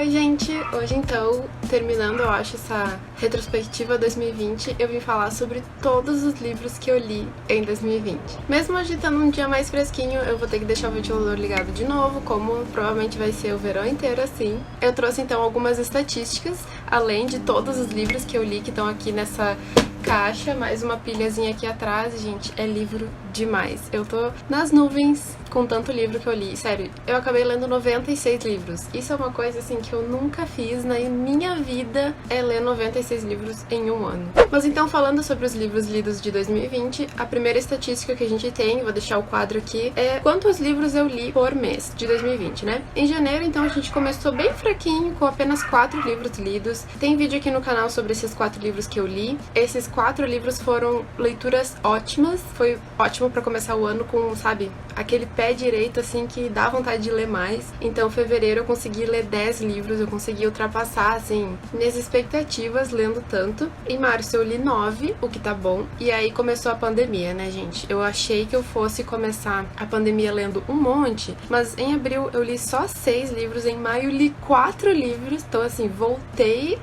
Oi, gente! Hoje, então, terminando, eu acho, essa retrospectiva 2020, eu vim falar sobre todos os livros que eu li em 2020. Mesmo hoje estando um dia mais fresquinho, eu vou ter que deixar o ventilador ligado de novo, como provavelmente vai ser o verão inteiro assim. Eu trouxe, então, algumas estatísticas, além de todos os livros que eu li, que estão aqui nessa caixa, mais uma pilhazinha aqui atrás. Gente, é livro demais. Eu tô nas nuvens com tanto livro que eu li. Sério, eu acabei lendo 96 livros. Isso é uma coisa, assim, que eu nunca fiz na minha vida, é ler 96 livros em um ano. Mas então, falando sobre os livros lidos de 2020, a primeira estatística que a gente tem, vou deixar o quadro aqui, é quantos livros eu li por mês de 2020, né? Em janeiro, então, a gente começou bem fraquinho, com apenas 4 livros lidos. Tem vídeo aqui no canal sobre esses 4 livros que eu li. Esses 4 livros foram leituras ótimas. Foi ótimo pra começar o ano com, sabe, aquele pé direito, assim, que dá vontade de ler mais. Então, em fevereiro eu consegui ler 10 livros, eu consegui ultrapassar, assim, minhas expectativas lendo tanto. Em março eu li 9, o que tá bom. E aí começou a pandemia, né, gente? Eu achei que eu fosse começar a pandemia lendo um monte, mas em abril eu li só 6 livros, em maio li 4 livros, então, assim, voltei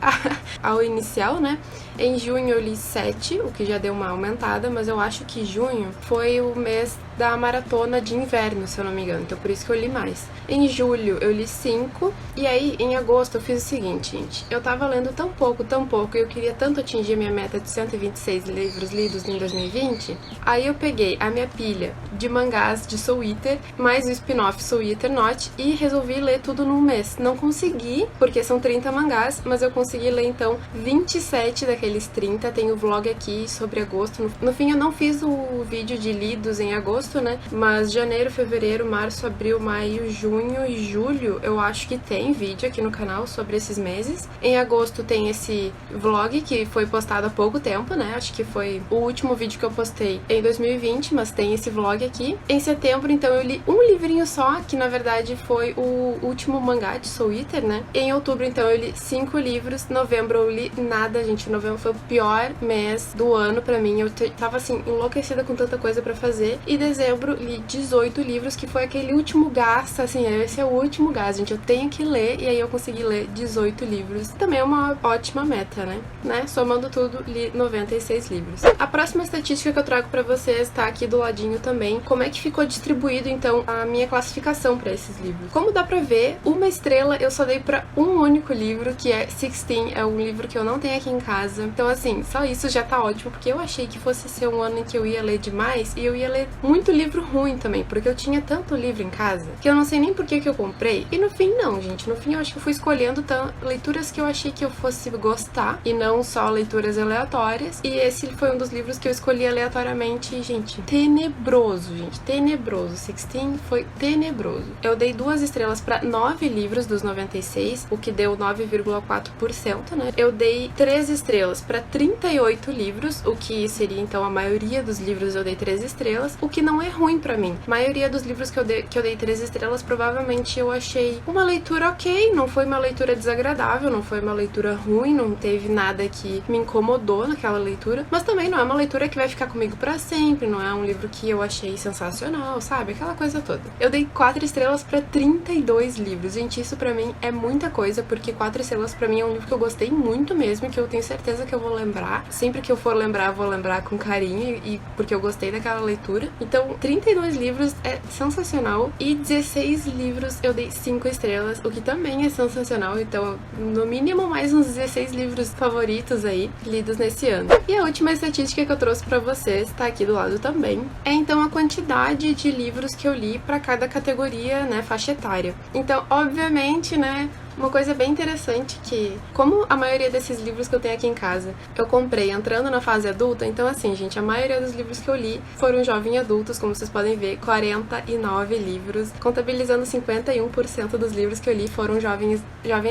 ao inicial, né? Em junho eu li 7, o que já deu uma aumentada, mas eu acho que junho foi o mês da maratona de inverno, se eu não me engano, então por isso que eu li mais. Em julho eu li 5, e aí em agosto eu fiz o seguinte, gente, eu tava lendo tão pouco, e eu queria tanto atingir a minha meta de 126 livros lidos em 2020, aí eu peguei a minha pilha de mangás de Soul Eater, mais o spin-off Soul Eater Not, e resolvi ler tudo num mês. Não consegui, porque são 30 mangás, mas eu consegui ler então 27 daqueles 30, tem o vlog aqui sobre agosto. No fim eu não fiz o vídeo de lidos em agosto, né? Mas janeiro, fevereiro, março, abril, maio, junho e julho eu acho que tem vídeo aqui no canal sobre esses meses. Em agosto tem esse vlog que foi postado há pouco tempo, né? Acho que foi o último vídeo que eu postei em 2020, mas tem esse vlog aqui. Em setembro, então, eu li um livrinho só, que na verdade foi o último mangá de Soul Eater, né? Em outubro, então, eu li 5 livros. Novembro eu li nada, gente. Novembro foi o pior mês do ano pra mim. Eu tava, assim, enlouquecida com tanta coisa pra fazer. E dezembro li 18 livros, que foi aquele último gás, assim, esse é o último gás, gente, eu tenho que ler, e aí eu consegui ler 18 livros. Também é uma ótima meta, né? Somando tudo, li 96 livros. A próxima estatística que eu trago pra vocês tá aqui do ladinho também, como é que ficou distribuído, então, a minha classificação pra esses livros. Como dá pra ver, 1 estrela eu só dei pra um único livro, que é 16, é um livro que eu não tenho aqui em casa. Então, assim, só isso já tá ótimo, porque eu achei que fosse ser um ano em que eu ia ler demais, e eu ia ler muito livro ruim também, porque eu tinha tanto livro em casa que eu não sei nem por que eu comprei. E no fim não, gente, no fim eu acho que eu fui escolhendo leituras que eu achei que eu fosse gostar e não só leituras aleatórias. E esse foi um dos livros que eu escolhi aleatoriamente, gente, tenebroso, gente, tenebroso. 16 foi tenebroso. Eu dei 2 estrelas pra 9 livros dos 96, o que deu 9,4%, né? Eu dei 3 estrelas pra 38 livros, o que seria então a maioria dos livros eu dei 3 estrelas, o que não é ruim pra mim. A maioria dos livros que eu dei 3 estrelas, provavelmente eu achei uma leitura ok, não foi uma leitura desagradável, não foi uma leitura ruim, não teve nada que me incomodou naquela leitura, mas também não é uma leitura que vai ficar comigo pra sempre, não é um livro que eu achei sensacional, sabe? Aquela coisa toda. Eu dei 4 estrelas pra 32 livros. Gente, isso pra mim é muita coisa, porque 4 estrelas pra mim é um livro que eu gostei muito mesmo, e que eu tenho certeza que eu vou lembrar. Sempre que eu for lembrar, eu vou lembrar com carinho, e porque eu gostei daquela leitura. Então, 32 livros é sensacional, e 16 livros eu dei 5 estrelas, o que também é sensacional. Então, no mínimo mais uns 16 livros favoritos aí, lidos nesse ano. E a última estatística que eu trouxe pra vocês, tá aqui do lado também, é então a quantidade de livros que eu li pra cada categoria, né, faixa etária. Então, obviamente, né, uma coisa bem interessante que, como a maioria desses livros que eu tenho aqui em casa, eu comprei entrando na fase adulta, então assim, gente, a maioria dos livros que eu li foram jovem adultos, como vocês podem ver, 49 livros, contabilizando 51% dos livros que eu li foram jovem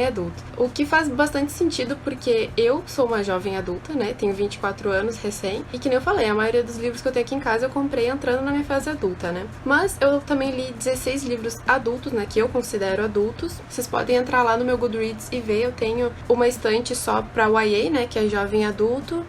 adulto. O que faz bastante sentido, porque eu sou uma jovem adulta, né, tenho 24 anos recém, e que nem eu falei, a maioria dos livros que eu tenho aqui em casa eu comprei entrando na minha fase adulta, né. Mas eu também li 16 livros adultos, né, que eu considero adultos. Vocês podem entrar lá lá no meu Goodreads e ver, eu tenho uma estante só pra YA, né, que é jovem adulto,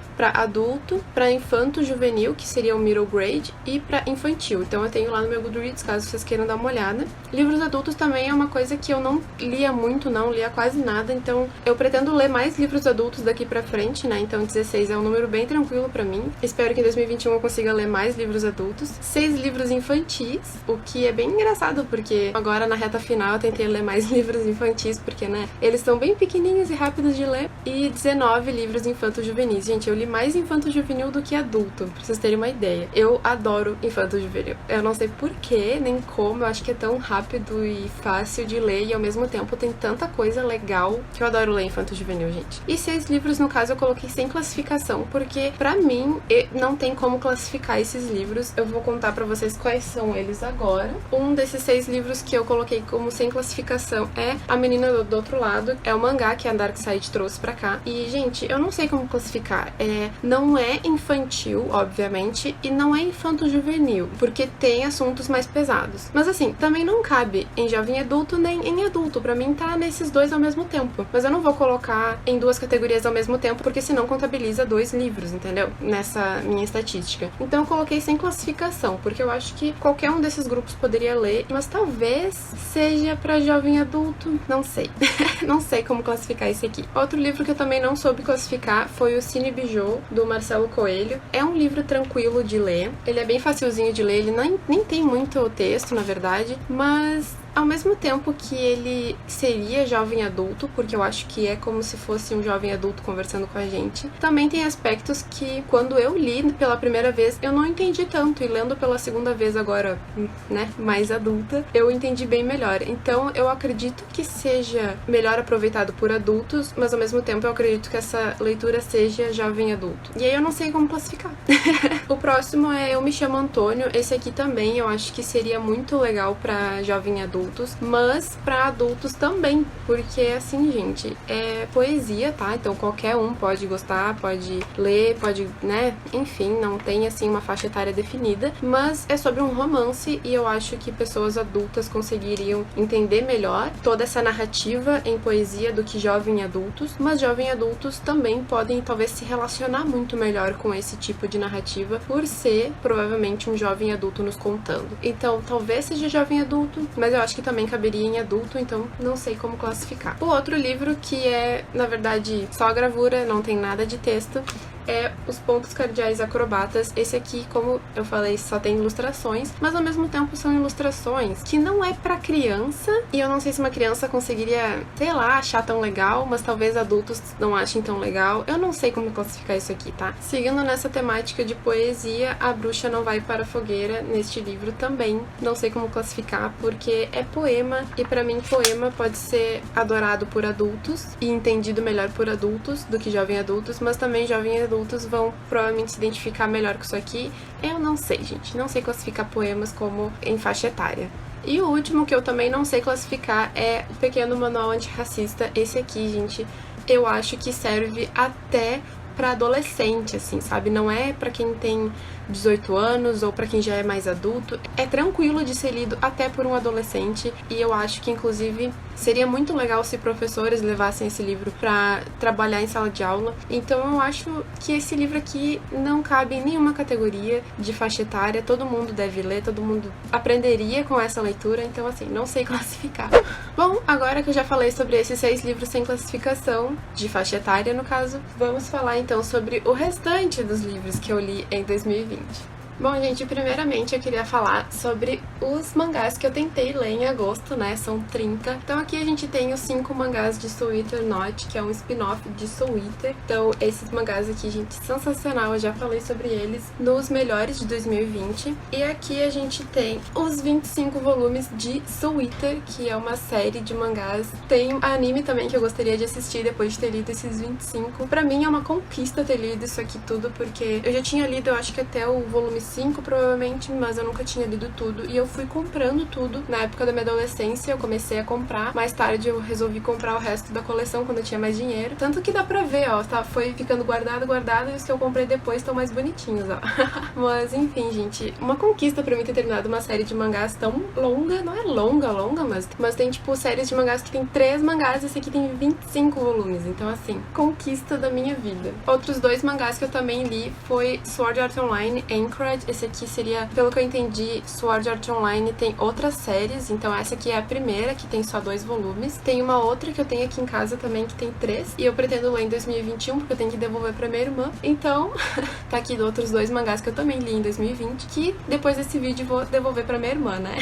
pra infanto juvenil, que seria o middle grade, e pra infantil. Então eu tenho lá no meu Goodreads, caso vocês queiram dar uma olhada. Livros adultos também é uma coisa que eu não lia muito, não lia quase nada, então eu pretendo ler mais livros adultos daqui pra frente, né, então 16 é um número bem tranquilo pra mim. Espero que em 2021 eu consiga ler mais livros adultos. 6 livros infantis, o que é bem engraçado, porque agora na reta final eu tentei ler mais livros infantis, porque, né, eles são bem pequenininhos e rápidos de ler. E 19 livros infanto-juvenis. Gente, eu li mais infanto-juvenil do que adulto, pra vocês terem uma ideia. Eu adoro infanto-juvenil. Eu não sei porquê, nem como, eu acho que é tão rápido e fácil de ler e ao mesmo tempo tem tanta coisa legal que eu adoro ler infanto-juvenil, gente. E 6 livros, no caso, eu coloquei sem classificação, porque pra mim não tem como classificar esses livros. Eu vou contar pra vocês quais são eles agora. Um desses 6 livros que eu coloquei como sem classificação é A Menina do Outro Lado. É o mangá que a Darkside trouxe pra cá. E, gente, eu não sei como classificar. Não é infantil, obviamente, e não é infanto-juvenil, porque tem assuntos mais pesados. Mas, assim, também não cabe em jovem adulto nem em adulto. Pra mim tá nesses dois ao mesmo tempo. Mas eu não vou colocar em 2 categorias ao mesmo tempo, porque senão contabiliza 2 livros, entendeu? Nessa minha estatística. Então eu coloquei sem classificação, porque eu acho que qualquer um desses grupos poderia ler, mas talvez seja pra jovem adulto, não sei. Não sei como classificar esse aqui. Outro livro que eu também não soube classificar foi o Cine Bijou, do Marcelo Coelho. É um livro tranquilo de ler, ele é bem facilzinho de ler, ele nem tem muito texto, na verdade, mas ao mesmo tempo que ele seria jovem adulto, porque eu acho que é como se fosse um jovem adulto conversando com a gente, também tem aspectos que, quando eu li pela primeira vez, eu não entendi tanto, e lendo pela segunda vez agora, né, mais adulta, eu entendi bem melhor. Então, eu acredito que seja melhor aproveitado por adultos, mas ao mesmo tempo eu acredito que essa leitura seja jovem adulto. E aí eu não sei como classificar. O próximo é Eu Me Chamo Antônio. Esse aqui também eu acho que seria muito legal pra jovem adulto, mas para adultos também, porque assim, gente, é poesia, tá? Então qualquer um pode gostar, pode ler, pode, né? Enfim, não tem assim uma faixa etária definida, mas é sobre um romance e eu acho que pessoas adultas conseguiriam entender melhor toda essa narrativa em poesia do que jovem adultos, mas jovem adultos também podem talvez se relacionar muito melhor com esse tipo de narrativa por ser provavelmente um jovem adulto nos contando. Então, talvez seja jovem adulto, mas eu acho que também caberia em adulto, então não sei como classificar. O outro livro, que é, na verdade, só gravura, não tem nada de texto, é Os Pontos Cardeais Acrobatas. Esse aqui, como eu falei, só tem ilustrações, mas ao mesmo tempo são ilustrações que não é pra criança, e eu não sei se uma criança conseguiria, sei lá, achar tão legal, mas talvez adultos não achem tão legal. Eu não sei como classificar isso aqui, tá? Seguindo nessa temática de poesia, A Bruxa Não Vai Para a Fogueira, neste livro também não sei como classificar, porque é poema, e pra mim poema pode ser adorado por adultos e entendido melhor por adultos do que jovem adultos, mas também jovem adultos vão provavelmente se identificar melhor com isso aqui. Eu não sei, gente. Não sei classificar poemas como em faixa etária. E o último que eu também não sei classificar é o Pequeno Manual Antirracista. Esse aqui, gente, eu acho que serve até pra adolescente, assim, sabe? Não é pra quem tem 18 anos ou pra quem já é mais adulto. É tranquilo de ser lido até por um adolescente, e eu acho que, inclusive, seria muito legal se professores levassem esse livro pra trabalhar em sala de aula. Então eu acho que esse livro aqui não cabe em nenhuma categoria de faixa etária. Todo mundo deve ler, todo mundo aprenderia com essa leitura, então assim, não sei classificar. Bom, agora que eu já falei sobre esses 6 livros sem classificação, de faixa etária no caso, vamos falar então sobre o restante dos livros que eu li em 2020. Bom, gente, primeiramente eu queria falar sobre os mangás que eu tentei ler em agosto, né? São 30. Então aqui a gente tem os 5 mangás de Soul Eater Not, que é um spin-off de Soul Eater. Então esses mangás aqui, gente, sensacional. Eu já falei sobre eles nos melhores de 2020. E aqui a gente tem os 25 volumes de Soul Eater, que é uma série de mangás. Tem anime também que eu gostaria de assistir depois de ter lido esses 25. Pra mim é uma conquista ter lido isso aqui tudo, porque eu já tinha lido, eu acho que até o volume 5 provavelmente, mas eu nunca tinha lido tudo, e eu fui comprando tudo. Na época da minha adolescência eu comecei a comprar, mais tarde eu resolvi comprar o resto da coleção quando eu tinha mais dinheiro. Tanto que dá pra ver, ó, tá, foi ficando guardado, e os que eu comprei depois estão mais bonitinhos, ó. Mas enfim, gente, uma conquista pra mim ter terminado uma série de mangás tão longa, não é longa, mas tem tipo séries de mangás que tem 3 mangás e esse aqui tem 25 volumes, então assim, conquista da minha vida. Outros 2 mangás que eu também li foi Sword Art Online Anchored. Esse aqui seria, pelo que eu entendi, Sword Art Online tem outras séries, então essa aqui é a primeira, que tem só 2 volumes. Tem uma outra que eu tenho aqui em casa também, que tem 3, e eu pretendo ler em 2021, porque eu tenho que devolver pra minha irmã. Então, tá aqui outros 2 mangás que eu também li em 2020, que depois desse vídeo vou devolver pra minha irmã, né?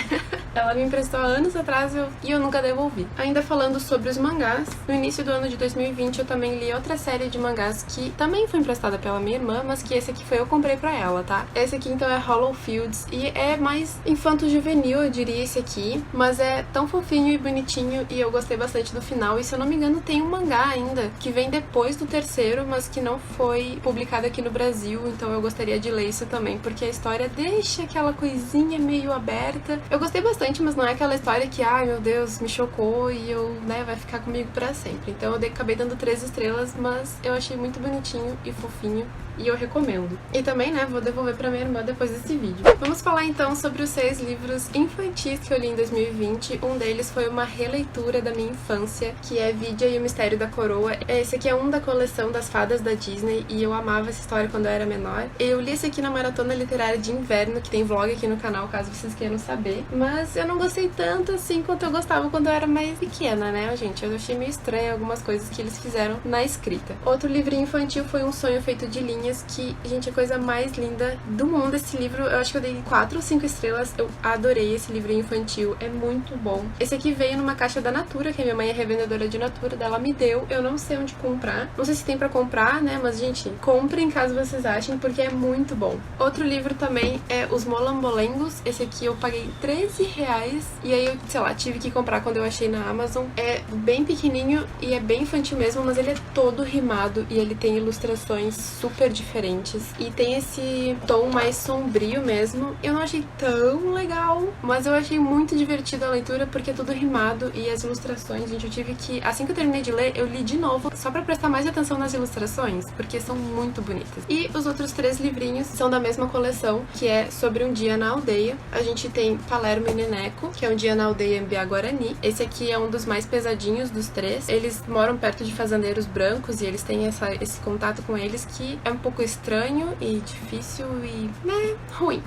Ela me emprestou há anos atrás e eu nunca devolvi. Ainda falando sobre os mangás, no início do ano de 2020 eu também li outra série de mangás que também foi emprestada pela minha irmã, mas que esse aqui foi eu comprei pra ela, tá? Esse aqui então é Hollow Fields e é mais infanto-juvenil, eu diria, esse aqui, mas é tão fofinho e bonitinho e eu gostei bastante do final. E se eu não me engano tem um mangá ainda que vem depois do terceiro, mas que não foi publicado aqui no Brasil, então eu gostaria de ler isso também, porque a história deixa aquela coisinha meio aberta. Eu gostei bastante, mas não é aquela história que, ai meu Deus, me chocou e eu, né, vai ficar comigo pra sempre. Então eu acabei dando 3 estrelas, mas eu achei muito bonitinho e fofinho e eu recomendo. E também, né, vou devolver pra minha irmã depois desse vídeo. Vamos falar então sobre os 6 livros infantis que eu li em 2020. Um deles foi uma releitura da minha infância, que é Vidia e o Mistério da Coroa. Esse aqui é um da coleção das fadas da Disney e eu amava essa história quando eu era menor. Eu li esse aqui na Maratona Literária de Inverno, que tem vlog aqui no canal, caso vocês queiram saber. Mas eu não gostei tanto assim quanto eu gostava quando eu era mais pequena, né, gente? Eu achei meio estranho algumas coisas que eles fizeram na escrita. Outro livrinho infantil foi Um Sonho Feito de Linhas, que, gente, é a coisa mais linda do mundo. Esse livro, eu acho que eu dei 4 ou 5 estrelas. Eu adorei esse livro infantil, é muito bom. Esse aqui veio numa caixa da Natura, que a minha mãe é revendedora de Natura, dela me deu. Eu não sei onde comprar, não sei se tem pra comprar, né, mas, gente, comprem caso vocês achem, porque é muito bom. Outro livro também é Os Molambolengos. Esse aqui eu paguei R$13 e aí eu, sei lá, tive que comprar quando eu achei na Amazon. É bem pequenininho e é bem infantil mesmo, mas ele é todo rimado e ele tem ilustrações super diferentes e tem esse tom mais sombrio mesmo. Eu não achei tão legal, mas eu achei muito divertido a leitura porque é tudo rimado e as ilustrações, gente, eu tive que, assim que eu terminei de ler, eu li de novo só pra prestar mais atenção nas ilustrações, porque são muito bonitas. E os outros 3 livrinhos são da mesma coleção, que é Sobre um Dia na Aldeia. A gente tem Palermo e Neneco, que é Um Dia na Aldeia em Biá-Guarani. Esse aqui é um dos mais pesadinhos dos 3. Eles moram perto de fazendeiros brancos e eles têm esse contato com eles que é um pouco estranho e difícil e, né, ruim,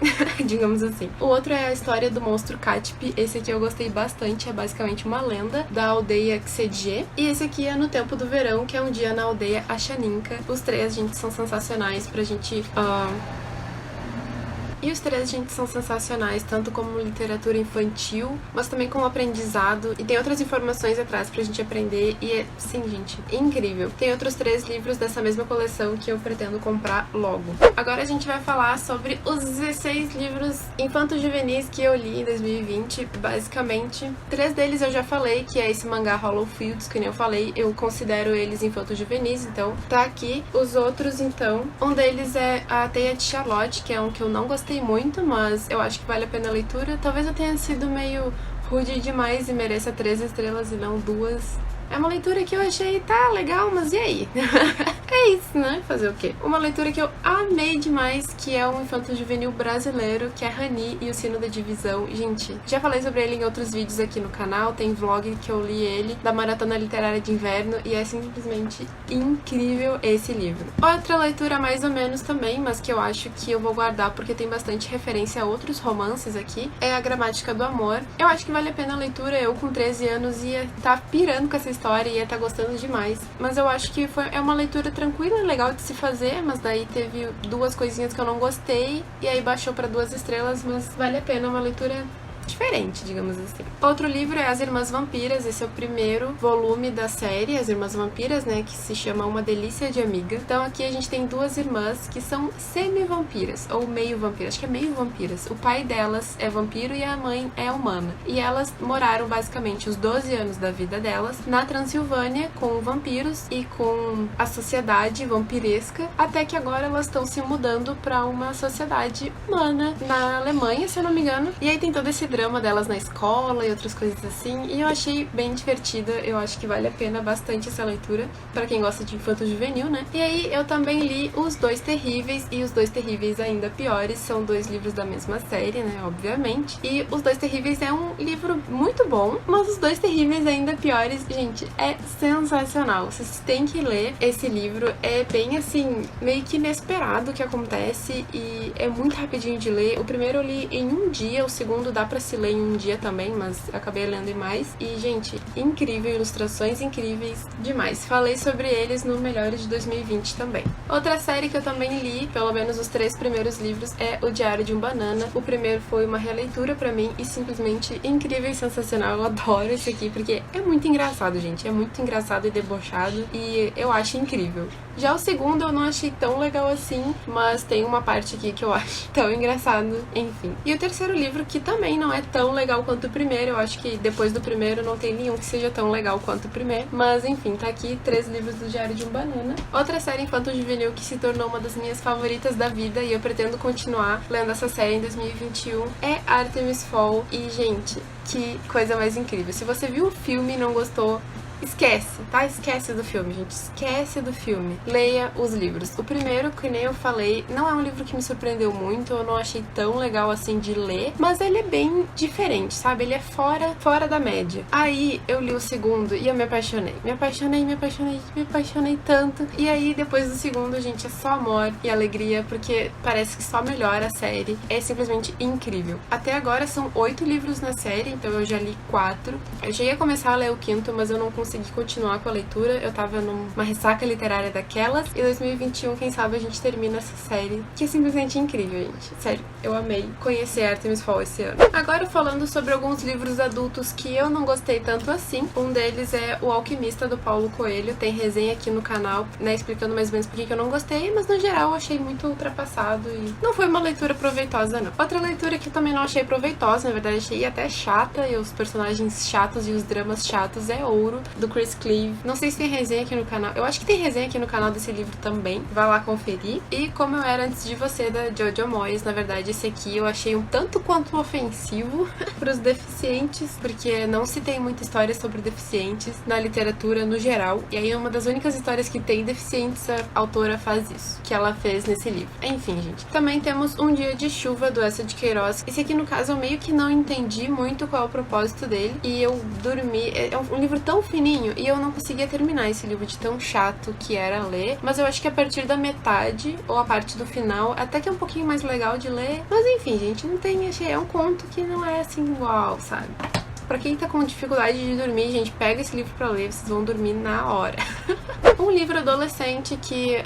digamos assim. O outro é a história do monstro Catip. Esse aqui eu gostei bastante, é basicamente uma lenda da aldeia Xedje. E esse aqui é No Tempo do Verão, que é Um Dia na Aldeia Achaninka. Os 3, gente, são sensacionais pra gente... E os 3, gente, são sensacionais, tanto como literatura infantil, mas também como aprendizado. E tem outras informações atrás pra gente aprender. E é, sim, gente, incrível. Tem outros 3 livros dessa mesma coleção que eu pretendo comprar logo. Agora a gente vai falar sobre os 16 livros infanto-juvenis que eu li em 2020. Basicamente, 3 deles eu já falei, que é esse mangá Hollow Fields, que nem eu falei. Eu considero eles infanto-juvenis, então tá aqui. Os outros, então, um deles é A Teia de Charlotte, que é um que eu não gostei muito, mas eu acho que vale a pena a leitura. Talvez eu tenha sido meio rude demais e mereça 3 estrelas e não 2. É uma leitura que eu achei, tá legal, mas e aí? É isso, né? Fazer o quê? Uma leitura que eu amei demais, que é um infanto-juvenil brasileiro, que é Rani e o Sino da Divisão. Gente, já falei sobre ele em outros vídeos aqui no canal, tem vlog que eu li ele, da Maratona Literária de Inverno, e é simplesmente incrível esse livro. Outra leitura mais ou menos também, mas que eu acho que eu vou guardar porque tem bastante referência a outros romances aqui, é A Gramática do Amor. Eu acho que vale a pena a leitura, eu com 13 anos ia estar pirando com essa história e ia estar gostando demais. Mas eu acho que é uma leitura tranquila, legal de se fazer, mas daí teve 2 coisinhas que eu não gostei, e aí baixou pra 2 estrelas, mas vale a pena, uma leitura diferente, digamos assim. Outro livro é As Irmãs Vampiras, esse é o primeiro volume da série As Irmãs Vampiras, né, que se chama Uma Delícia de Amiga. Então aqui a gente tem duas irmãs que são semi-vampiras, ou meio vampiras, acho que é meio vampiras. O pai delas é vampiro e a mãe é humana. E elas moraram basicamente os 12 anos da vida delas na Transilvânia com vampiros e com a sociedade vampiresca, até que agora elas estão se mudando para uma sociedade humana na Alemanha, se eu não me engano. E aí tem todo esse drama delas na escola e outras coisas assim, e eu achei bem divertida, eu acho que vale a pena bastante essa leitura, para quem gosta de infanto juvenil, né? E aí eu também li Os Dois Terríveis e Os Dois Terríveis Ainda Piores, são dois livros da mesma série, né, obviamente. E Os Dois Terríveis é um livro muito bom, mas Os Dois Terríveis Ainda Piores, gente, é sensacional. Vocês têm que ler esse livro, é bem assim, meio que inesperado o que acontece e é muito rapidinho de ler. O primeiro eu li em um dia, o segundo dá pra se ler em um dia também, mas acabei lendo em mais. E, gente, incrível, ilustrações incríveis demais. Falei sobre eles no Melhores de 2020 também. Outra série que eu também li, pelo menos os 3 primeiros livros, é O Diário de um Banana. O primeiro foi uma releitura pra mim e simplesmente incrível e sensacional. Eu adoro esse aqui porque é muito engraçado, gente. É muito engraçado e debochado e eu acho incrível. Já o segundo eu não achei tão legal assim, mas tem uma parte aqui que eu acho tão engraçado, enfim. E o terceiro livro, que também não é tão legal quanto o primeiro, eu acho que depois do primeiro não tem nenhum que seja tão legal quanto o primeiro, mas enfim, tá aqui 3 livros do Diário de um Banana. Outra série infanto-juvenil que se tornou uma das minhas favoritas da vida e eu pretendo continuar lendo essa série em 2021 é Artemis Fowl e, gente, que coisa mais incrível. Se você viu o filme e não gostou, esquece, tá? Esquece do filme, gente. Esquece do filme. Leia os livros. O primeiro, que nem eu falei, não é um livro que me surpreendeu muito, eu não achei tão legal assim de ler, mas ele é bem diferente, sabe? Ele é fora da média. Aí eu li o segundo e eu me apaixonei. Me apaixonei tanto. E aí depois do segundo, gente, é só amor e alegria, porque parece que só melhora a série. É simplesmente incrível. Até agora são 8 livros na série, então eu já li 4. Eu já ia começar a ler o quinto, mas eu não consegui continuar com a leitura, eu tava numa ressaca literária daquelas, e 2021, quem sabe a gente termina essa série, que é simplesmente incrível, gente. Sério, eu amei conhecer Artemis Fowl esse ano. Agora falando sobre alguns livros adultos que eu não gostei tanto assim, um deles é O Alquimista, do Paulo Coelho, tem resenha aqui no canal, né, explicando mais ou menos por que eu não gostei, mas no geral eu achei muito ultrapassado e não foi uma leitura proveitosa, não. Outra leitura que eu também não achei proveitosa, na verdade achei até chata, e os personagens chatos e os dramas chatos é Ouro, do Chris Cleave. Não sei se tem resenha aqui no canal. Eu acho que tem resenha aqui no canal desse livro também. Vai lá conferir. E Como Eu Era Antes de Você, da Jojo Moyes. Na verdade, esse aqui eu achei um tanto quanto ofensivo para os deficientes, porque não se tem muita história sobre deficientes na literatura no geral. E aí, uma das únicas histórias que tem deficientes, a autora faz isso, que ela fez nesse livro. Enfim, gente. Também temos Um Dia de Chuva, do Essa de Queiroz. Esse aqui, no caso, eu meio que não entendi muito qual é o propósito dele. E eu dormi. É um livro tão fininho e eu não conseguia terminar esse livro de tão chato que era ler, mas eu acho que a partir da metade ou a parte do final até que é um pouquinho mais legal de ler, mas enfim, gente, não tem, achei, é um conto que não é assim igual, sabe? Pra quem tá com dificuldade de dormir, gente, pega esse livro pra ler, vocês vão dormir na hora. Um livro adolescente que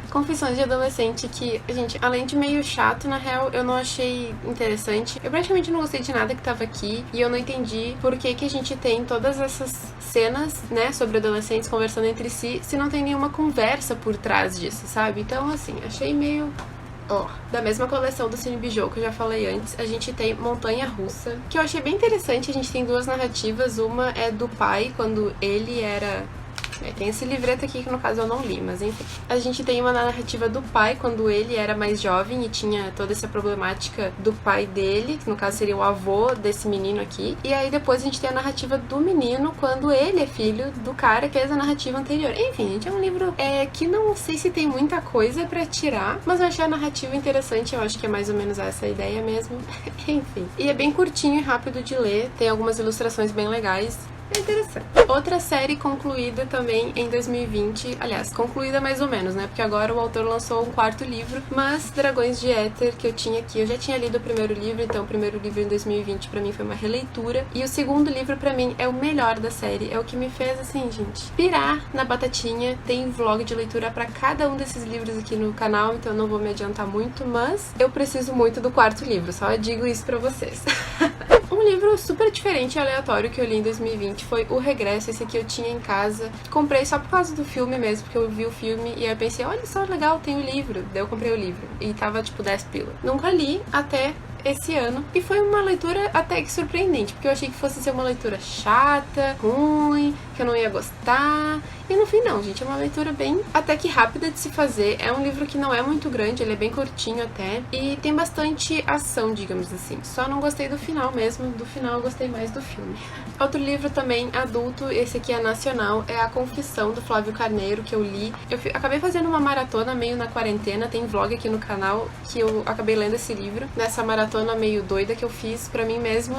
Confissões de Adolescente, que, gente, além de meio chato, na real, eu não achei interessante. Eu praticamente não gostei de nada que tava aqui, e eu não entendi por que a gente tem todas essas cenas, né, sobre adolescentes conversando entre si, se não tem nenhuma conversa por trás disso, sabe? Então, assim, achei meio... Da mesma coleção do Cine Bijou que eu já falei antes, a gente tem Montanha Russa, que eu achei bem interessante. A gente tem 2 narrativas, uma é do pai, quando ele era... Tem esse livreto aqui que no caso eu não li, mas enfim. A gente tem uma narrativa do pai quando ele era mais jovem e tinha toda essa problemática do pai dele, que no caso seria o avô desse menino aqui. E aí depois a gente tem a narrativa do menino quando ele é filho do cara que fez a narrativa anterior. Enfim, gente, é um livro que não sei se tem muita coisa pra tirar, mas eu achei a narrativa interessante, eu acho que é mais ou menos essa a ideia mesmo. Enfim. E é bem curtinho e rápido de ler, tem algumas ilustrações bem legais. É interessante. Outra série concluída também em 2020, aliás, concluída mais ou menos, né? Porque agora o autor lançou um quarto livro, mas Dragões de Éter, que eu tinha aqui, eu já tinha lido o primeiro livro, então o primeiro livro em 2020 pra mim foi uma releitura, e o segundo livro pra mim é o melhor da série, é o que me fez, assim, gente, pirar na batatinha. Tem vlog de leitura pra cada um desses livros aqui no canal, então eu não vou me adiantar muito, mas eu preciso muito do quarto livro, só digo isso pra vocês. Um livro super diferente e aleatório que eu li em 2020 foi O Regresso. Esse aqui eu tinha em casa. Comprei só por causa do filme mesmo, porque eu vi o filme e aí eu pensei, olha só, legal, tem o livro. Daí eu comprei o livro e tava tipo 10 pila. Nunca li até esse ano, e foi uma leitura até que surpreendente, porque eu achei que fosse ser uma leitura chata, ruim, que eu não ia gostar, e no fim não, gente, é uma leitura bem até que rápida de se fazer. É um livro que não é muito grande, ele é bem curtinho até, e tem bastante ação, digamos assim. Só não gostei do final mesmo, do final eu gostei mais do filme. Outro livro também adulto, esse aqui é nacional, é A Confissão, do Flávio Carneiro, que eu li. Eu acabei fazendo uma maratona meio na quarentena, tem vlog aqui no canal que eu acabei lendo esse livro, nessa maratona meio doida que eu fiz pra mim mesma.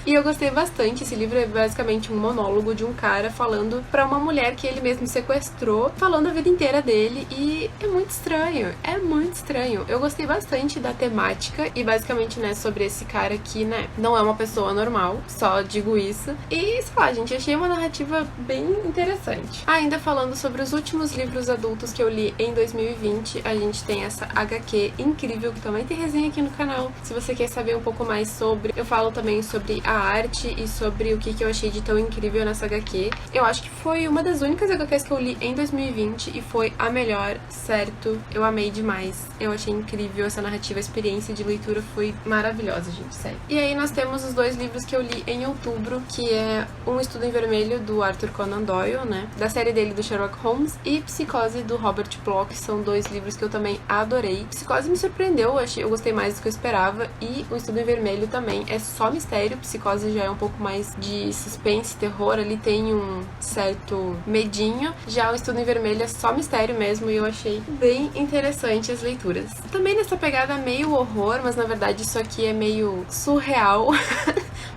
E eu gostei bastante. Esse livro é basicamente um monólogo de um cara falando pra uma mulher que ele mesmo sequestrou, falando a vida inteira dele, e é muito estranho, é muito estranho. Eu gostei bastante da temática e basicamente, né, sobre esse cara que, né, não é uma pessoa normal, só digo isso. E, sei lá, gente, achei uma narrativa bem interessante. Ainda falando sobre os últimos livros adultos que eu li em 2020, a gente tem essa HQ incrível, que também tem resenha aqui no canal, se você quer saber um pouco mais sobre. Eu falo também sobre a arte e sobre o que eu achei de tão incrível nessa HQ. Eu acho que foi uma das únicas HQs que eu li em 2020 e foi a melhor, certo? Eu amei demais. Eu achei incrível essa narrativa, a experiência de leitura foi maravilhosa, gente, sério. E aí nós temos os dois livros que eu li em outubro, que é Um Estudo em Vermelho, do Arthur Conan Doyle, né? Da série dele do Sherlock Holmes, e Psicose, do Robert Bloch. São dois livros que eu também adorei. Psicose me surpreendeu, eu gostei mais do que eu esperava, e O Estudo em Vermelho também é só mistério. Psicose já é um pouco mais de suspense, terror, ali tem um certo medinho. Já O Estudo em Vermelho é só mistério mesmo, e eu achei bem interessante as leituras. Também nessa pegada meio horror, mas na verdade isso aqui é meio surreal.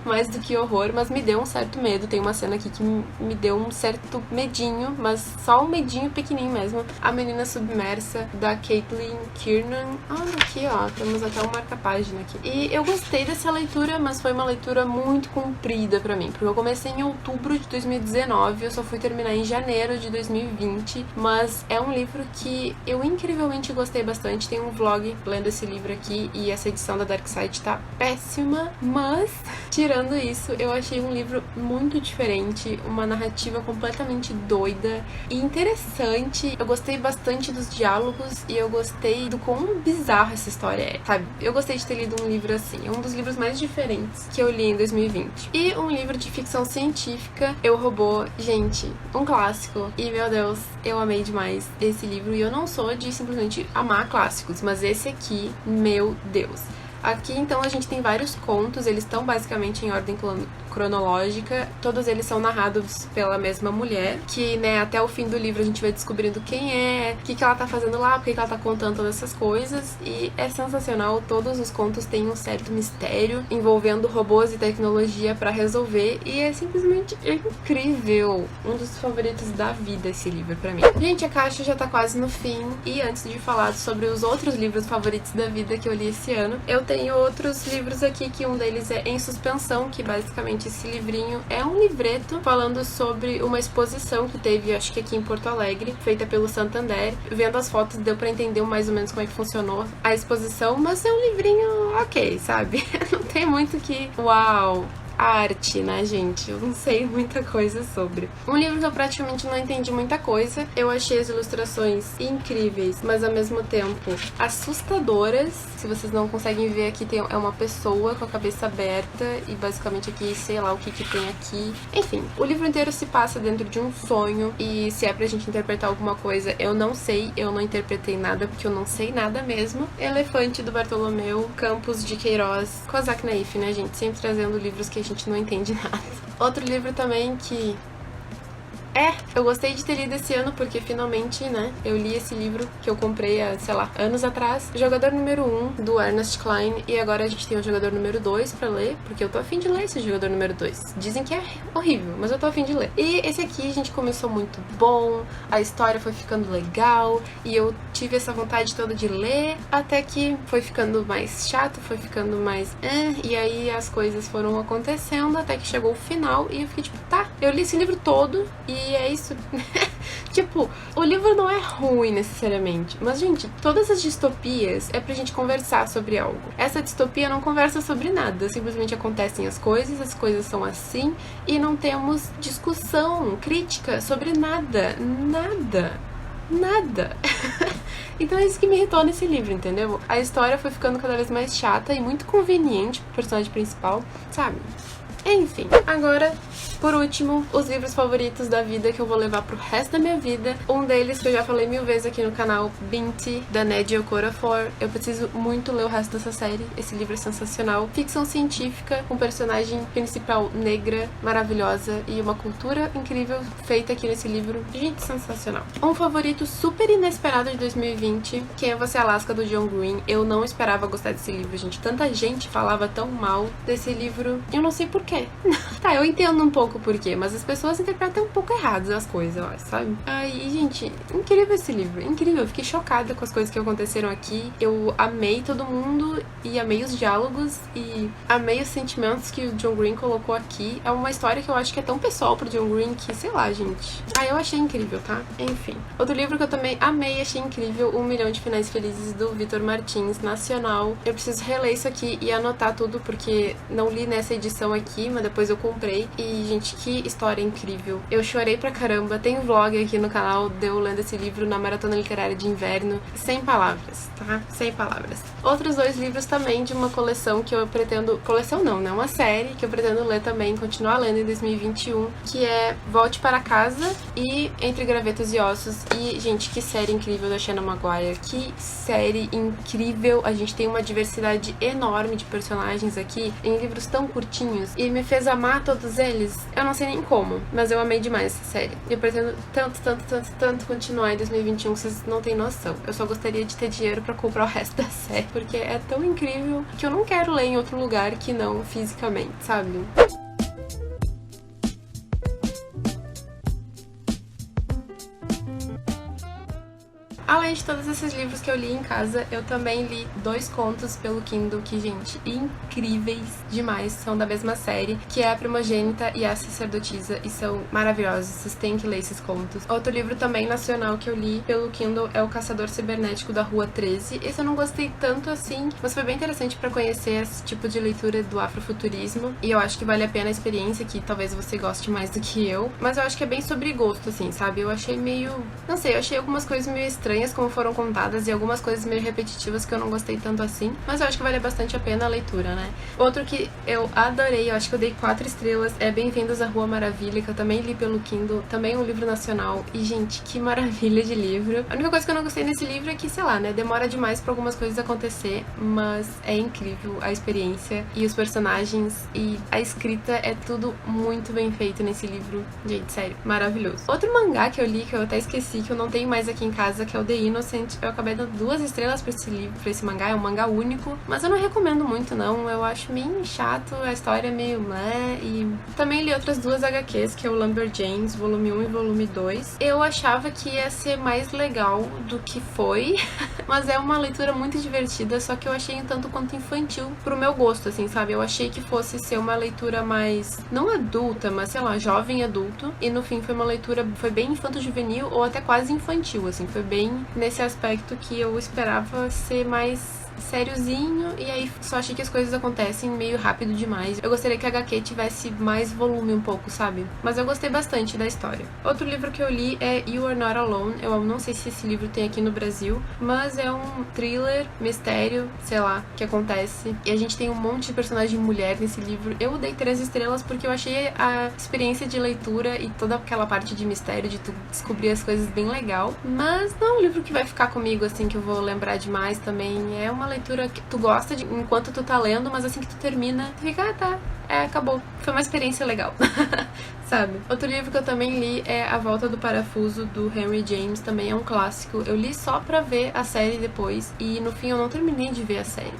Mais do que horror, mas me deu um certo medo. Tem uma cena aqui que me deu um certo medinho, mas só um medinho pequenininho mesmo. A Menina Submersa, da Caitlin Kiernan. Olha aqui, ó, temos até um marca-página aqui. E eu gostei dessa leitura, mas foi uma leitura muito comprida pra mim, porque eu comecei em outubro de 2019, eu só fui terminar em janeiro de 2020, mas é um livro que eu incrivelmente gostei bastante. Tem um vlog lendo esse livro aqui, e essa edição da Dark Side tá péssima, mas tirando isso, eu achei um livro muito diferente, uma narrativa completamente doida e interessante. Eu gostei bastante dos diálogos e eu gostei do quão bizarro essa história é, sabe? Eu gostei de ter lido um livro assim, é um dos livros mais diferentes que eu li em 2020. E um livro de ficção científica, Eu, Robô, gente, um clássico. E, meu Deus, eu amei demais esse livro, e eu não sou de simplesmente amar clássicos, mas esse aqui, meu Deus. Aqui, então, a gente tem vários contos, eles estão basicamente em ordem cronológica, todos eles são narrados pela mesma mulher, que, né, até o fim do livro a gente vai descobrindo quem é, o que ela tá fazendo lá, porque que ela tá contando todas essas coisas, e é sensacional. Todos os contos têm um certo mistério envolvendo robôs e tecnologia pra resolver, e é simplesmente incrível. Um dos favoritos da vida esse livro pra mim. Gente, a caixa já tá quase no fim, e antes de falar sobre os outros livros favoritos da vida que eu li esse ano, eu tenho outros livros aqui, que um deles é Em Suspensão, que basicamente esse livrinho é um livreto falando sobre uma exposição que teve, acho que aqui em Porto Alegre, feita pelo Santander. Vendo as fotos deu pra entender mais ou menos como é que funcionou a exposição, mas é um livrinho ok, sabe? Não tem muito que... Uau! Arte, né, gente? Eu não sei muita coisa sobre. Um livro que eu praticamente não entendi muita coisa. Eu achei as ilustrações incríveis, mas ao mesmo tempo assustadoras. Se vocês não conseguem ver aqui, é uma pessoa com a cabeça aberta e basicamente aqui, sei lá o que tem aqui. Enfim, o livro inteiro se passa dentro de um sonho, e se é pra gente interpretar alguma coisa, eu não sei, eu não interpretei nada porque eu não sei nada mesmo. Elefante, do Bartolomeu, Campos de Queiroz, Kozak Naif, né, gente? Sempre trazendo livros que a gente não entende nada. Outro livro também que Eu gostei de ter lido esse ano porque finalmente, né, eu li esse livro que eu comprei há, sei lá, anos atrás. Jogador número 1, do Ernest Cline, e agora a gente tem o jogador número 2 pra ler, porque eu tô afim de ler esse jogador número 2. Dizem que é horrível, mas eu tô afim de ler. E esse aqui a gente começou muito bom, a história foi ficando legal, e eu tive essa vontade toda de ler, até que foi ficando mais chato, foi ficando mais e aí as coisas foram acontecendo, até que chegou o final, e eu fiquei tipo, tá, eu li esse livro todo, e é isso. Tipo, o livro não é ruim necessariamente, mas, gente, todas as distopias é pra gente conversar sobre algo. Essa distopia não conversa sobre nada, simplesmente acontecem as coisas são assim, e não temos discussão, crítica sobre nada. Nada. Então é isso que me irritou nesse livro, entendeu? A história foi ficando cada vez mais chata e muito conveniente pro personagem principal, sabe? Enfim, agora, por último, os livros favoritos da vida que eu vou levar pro resto da minha vida. Um deles, que eu já falei 1000 vezes aqui no canal, Binti, da Nnedi Okorafor. Eu preciso muito ler o resto dessa série. Esse livro é sensacional. Ficção científica, com personagem principal negra, maravilhosa, e uma cultura incrível feita aqui nesse livro. Gente, sensacional. Um favorito super inesperado de 2020, Quem é Você, Alaska, do John Green. Eu não esperava gostar desse livro, gente. Tanta gente falava tão mal desse livro. Eu não sei porquê. Tá, eu entendo um pouco porquê, mas as pessoas interpretam um pouco erradas as coisas, eu acho, sabe? E, gente, incrível esse livro, incrível. Eu fiquei chocada com as coisas que aconteceram aqui. Eu amei todo mundo e amei os diálogos e amei os sentimentos que o John Green colocou aqui. É uma história que eu acho que é tão pessoal pro John Green que, sei lá, gente. Eu achei incrível, tá? Enfim. Outro livro que eu também amei e achei incrível, 1 Milhão de Finais Felizes, do Vitor Martins, nacional. Eu preciso reler isso aqui e anotar tudo, porque não li nessa edição aqui, mas depois eu comprei. E, gente, que história incrível. Eu chorei pra caramba. Tem um vlog aqui no canal de eu lendo esse livro na Maratona Literária de Inverno. Sem palavras, tá? Sem palavras. Outros 2 livros também de uma coleção que eu pretendo... Coleção não, né? Uma série que eu pretendo ler também, continuar lendo em 2021, que é Volte para Casa e Entre Gravetos e Ossos. E, gente, que série incrível da Shannon Maguire. Que série incrível. A gente tem uma diversidade enorme de personagens aqui em livros tão curtinhos e me fez amar todos eles. Eu não sei nem como, mas eu amei demais essa série. E eu pretendo tanto continuar em 2021 que vocês não têm noção. Eu só gostaria de ter dinheiro pra comprar o resto da série, porque é tão incrível que eu não quero ler em outro lugar que não fisicamente, sabe? Além de todos esses livros que eu li em casa, eu também li 2 contos pelo Kindle que, gente, incríveis demais, são da mesma série, que é A Primogênita e A Sacerdotisa, e são maravilhosos, vocês têm que ler esses contos. Outro livro também nacional que eu li pelo Kindle é O Caçador Cibernético da Rua 13. Esse eu não gostei tanto assim, mas foi bem interessante pra conhecer esse tipo de leitura do afrofuturismo, e eu acho que vale a pena a experiência, que talvez você goste mais do que eu, mas eu acho que é bem sobre gosto, assim, sabe? Eu achei meio... não sei, eu achei algumas coisas meio estranhas como foram contadas e algumas coisas meio repetitivas que eu não gostei tanto assim, mas eu acho que vale bastante a pena a leitura, né? Outro que eu adorei, eu acho que eu dei 4 estrelas, é Bem-vindos à Rua Maravilha, que eu também li pelo Kindle, também um livro nacional, e, gente, que maravilha de livro. A única coisa que eu não gostei nesse livro é que, sei lá, né, demora demais pra algumas coisas acontecer, mas é incrível a experiência e os personagens e a escrita, é tudo muito bem feito nesse livro, gente, sério, maravilhoso. Outro mangá que eu li, que eu até esqueci, que eu não tenho mais aqui em casa, que é o The Innocent, eu acabei dando 2 estrelas pra esse livro, pra esse mangá, é um mangá único, mas eu não recomendo muito não, eu acho meio chato, a história é meio e também li outras 2 HQs, que é o Lumberjanes, volume 1 e volume 2. Eu achava que ia ser mais legal do que foi, mas é uma leitura muito divertida, só que eu achei um tanto quanto infantil pro meu gosto, assim, sabe? Eu achei que fosse ser uma leitura mais, não adulta, mas sei lá, jovem adulto, e no fim foi uma leitura, foi bem infanto-juvenil ou até quase infantil, assim, foi bem nesse aspecto que eu esperava ser mais sériozinho, e aí só achei que as coisas acontecem meio rápido demais. Eu gostaria que a HQ tivesse mais volume um pouco, sabe? Mas eu gostei bastante da história. Outro livro que eu li é You Are Not Alone. Eu não sei se esse livro tem aqui no Brasil, mas é um thriller, mistério, sei lá, que acontece. E a gente tem um monte de personagem mulher nesse livro. Eu dei 3 estrelas porque eu achei a experiência de leitura e toda aquela parte de mistério, de tu descobrir as coisas bem legal. Mas não é um livro que vai ficar comigo, assim, que eu vou lembrar demais também. É uma leitura que tu gosta de enquanto tu tá lendo, mas assim que tu termina, tu fica, tá, acabou. Foi uma experiência legal. Sabe? Outro livro que eu também li é A Volta do Parafuso, do Henry James, também é um clássico. Eu li só pra ver a série depois, e no fim eu não terminei de ver a série.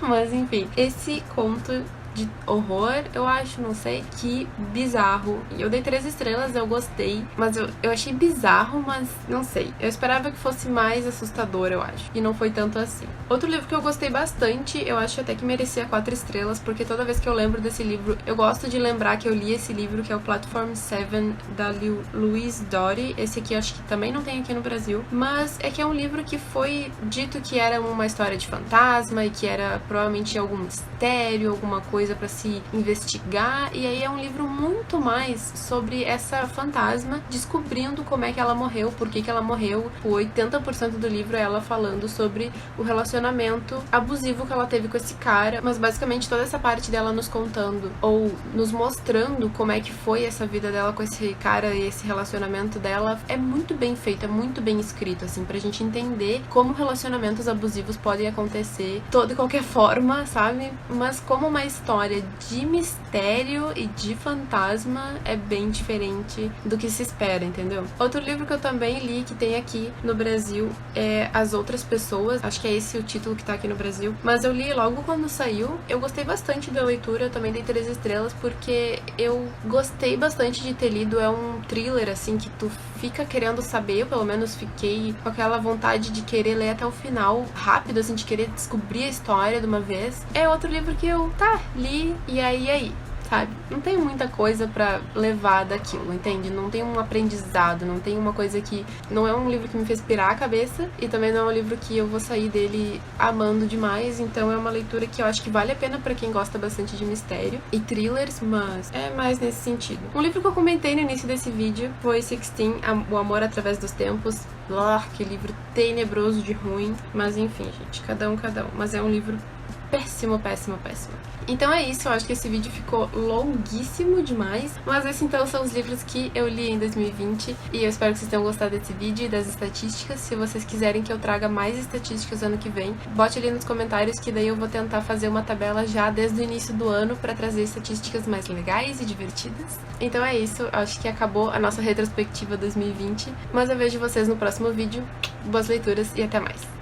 Mas enfim, esse conto de horror, eu acho, não sei, que bizarro. Eu dei 3 estrelas, eu gostei, mas eu achei bizarro, mas não sei. Eu esperava que fosse mais assustador, eu acho, e não foi tanto assim. Outro livro que eu gostei bastante, eu acho até que merecia 4 estrelas, porque toda vez que eu lembro desse livro, eu gosto de lembrar que eu li esse livro, que é o Platform 7, da Louise Doughty. Esse aqui eu acho que também não tem aqui no Brasil, mas é que é um livro que foi dito que era uma história de fantasma e que era provavelmente algum mistério, alguma coisa pra se investigar, e aí é um livro muito mais sobre essa fantasma descobrindo como é que ela morreu, por que ela morreu. O 80% do livro é ela falando sobre o relacionamento abusivo que ela teve com esse cara, mas basicamente toda essa parte dela nos contando ou nos mostrando como é que foi essa vida dela com esse cara e esse relacionamento dela é muito bem feito, é muito bem escrito, assim, pra gente entender como relacionamentos abusivos podem acontecer de qualquer forma, sabe? Mas como uma história de mistério e de fantasma é bem diferente do que se espera, entendeu? Outro livro que eu também li, que tem aqui no Brasil, é As Outras Pessoas. Acho que é esse o título que tá aqui no Brasil. Mas eu li logo quando saiu. Eu gostei bastante da leitura, eu também dei 3 estrelas, porque eu gostei bastante de ter lido. É um thriller, assim, que tu fica querendo saber, eu pelo menos fiquei com aquela vontade de querer ler até o final, rápido, assim, de querer descobrir a história de uma vez. É outro livro que eu, li, e aí, sabe? Não tem muita coisa pra levar daquilo, entende? Não tem um aprendizado, não tem uma coisa que... Não é um livro que me fez pirar a cabeça, e também não é um livro que eu vou sair dele amando demais, então é uma leitura que eu acho que vale a pena pra quem gosta bastante de mistério e thrillers, mas é mais nesse sentido. Um livro que eu comentei no início desse vídeo foi 16, O Amor Através dos Tempos. Que livro tenebroso de ruim, mas enfim, gente, cada um. Mas é um livro péssimo. Então é isso, eu acho que esse vídeo ficou longuíssimo demais, mas esses então são os livros que eu li em 2020, e eu espero que vocês tenham gostado desse vídeo e das estatísticas. Se vocês quiserem que eu traga mais estatísticas ano que vem, bote ali nos comentários, que daí eu vou tentar fazer uma tabela já desde o início do ano pra trazer estatísticas mais legais e divertidas. Então é isso, acho que acabou a nossa retrospectiva 2020, mas eu vejo vocês no próximo vídeo. Boas leituras e até mais!